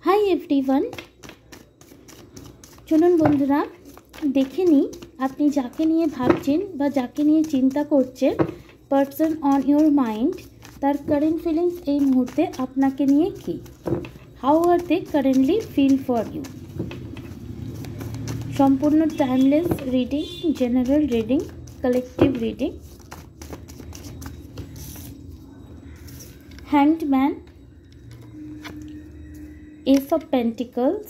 Hi everyone, চলুন বন্ধুরা দেখে নিই আপনি যাকে নিয়ে ভাবছেন বা যাকে নিয়ে চিন্তা করছেন, পারসন অন ইয়োর মাইন্ড, তার কারেন্ট ফিলিংস এই মুহূর্তে আপনাকে নিয়ে কি, how are they currently feel for you. সম্পূর্ণ timeless reading, general reading, collective reading. Hanged man, Ace of Pentacles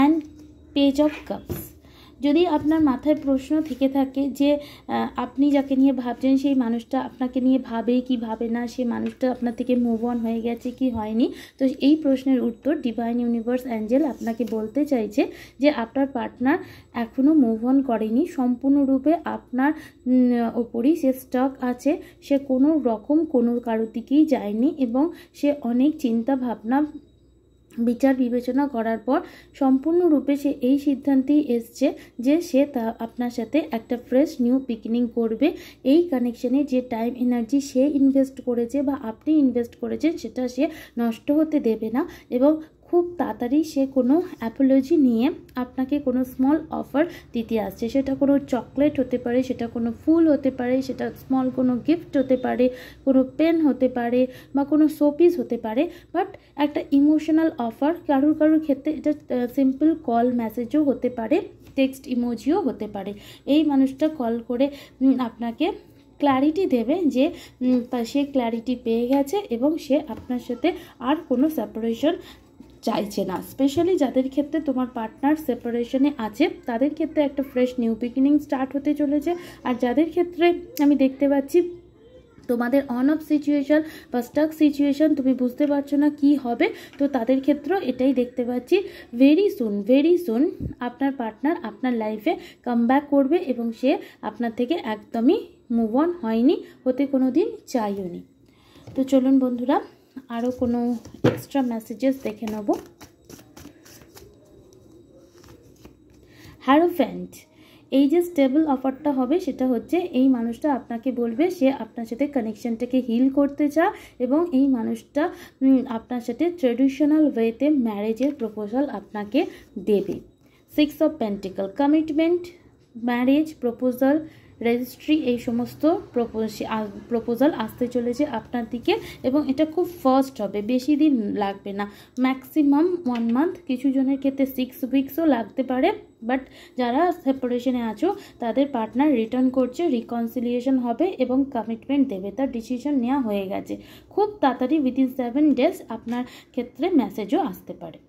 and Page of Cups। যদি আপনার মাথায় প্রশ্ন থেকে থাকে যে আপনি যাকে নিয়ে ভাবছেন সেই মানুষটা আপনাকে নিয়ে ভাবে কি ভাবে না, সেই মানুষটা আপনার থেকে মুভ অন হয়ে গেছে কি হয়নি, তো এই প্রশ্নের উত্তর ডিভাইন ইউনিভার্স অ্যাঞ্জেল আপনাকে বলতে চাইছে যে আপনার পার্টনার এখনও মুভ অন করেনি, সম্পূর্ণরূপে আপনার ওপরই সে স্টাক আছে, সে কোনো রকম কোনো কারোর দিকেই যায়নি এবং সে অনেক চিন্তা ভাবনা বিচার বিবেচনা করার পর সম্পূর্ণরূপে সে এই সিদ্ধান্তেই এসছে যে সে আপনার সাথে একটা ফ্রেশ নিউ বিগিনিং করবে। এই কানেকশানে যে টাইম এনার্জি সে ইনভেস্ট করেছে বা আপনি ইনভেস্ট করেছেন সেটা সে নষ্ট হতে দেবে না এবং খুব তাড়াতাড়ি সে কোনো অ্যাপোলজি নিয়ে আপনাকে কোনো স্মল অফার দিতে আসছে। সেটা কোনো চকলেট হতে পারে, সেটা কোনো ফুল হতে পারে, সেটা স্মল কোনো গিফট হতে পারে, কোনো পেন হতে পারে বা কোনো শোপিস হতে পারে, বাট একটা ইমোশনাল অফার। কারোর ক্ষেত্রে এটা সিম্পল কল মেসেজও হতে পারে, টেক্সট ইমোজিও হতে পারে। এই মানুষটা কল করে আপনাকে ক্ল্যারিটি দেবে যে সে ক্ল্যারিটি পেয়ে গেছে এবং সে আপনার সাথে আর কোনো সেপারেশন চাইছে না। স্পেশালি যাদের ক্ষেত্রে তোমার পার্টনার সেপারেশনে আছে তাদের ক্ষেত্রে একটা ফ্রেশ নিউ বিগিনিং স্টার্ট হতে চলেছে। আর যাদের ক্ষেত্রে আমি দেখতে পাচ্ছি তোমাদের অন অফ সিচুয়েশান বা স্টাক সিচুয়েশান তুমি বুঝতে পারছো না কি হবে, তো তাদের ক্ষেত্রেও এটাই দেখতে পাচ্ছি। ভেরি সুন আপনার পার্টনার আপনার লাইফে কাম ব্যাক করবে এবং সে আপনার থেকে একদমই মুভ অন হয়নি, হতে কোনো দিন চাইও নি। তো চলুন বন্ধুরা আরও কোনো এক্সট্রা মেসেজেস দেখে নেব। হ্যারোফ্যান্ট, এই যে স্টেবল অফারটা হবে সেটা হচ্ছে এই মানুষটা আপনাকে বলবে সে আপনার সাথে কানেকশনটাকে হিল করতে চায় এবং এই মানুষটা আপনার সাথে ট্রেডিশনাল ওয়েতে ম্যারেজের প্রপোজাল আপনাকে দেবে। 6 of pentacle, commitment, marriage proposal, registry, এই সমস্ত প্রপোজাল আসতে চলেছে আপনার দিকে এবং এটা খুব ফাস্ট হবে, বেশি দিন লাগবে না, ম্যাক্সিমাম 1 মান্থ, কিছু জনের ক্ষেত্রে 6 উইকসও লাগতে পারে। বাট যারা সেপারেশনে আছো তাদের পার্টনার রিটার্ন করছে, রিকনসিলিয়েশন হবে এবং কমিটমেন্ট দেবে, তার ডিসিশন নেওয়া হয়ে গেছে। খুব তাড়াতাড়ি উইদিন 7 ডেজ আপনার ক্ষেত্রে মেসেজও আসতে পারে।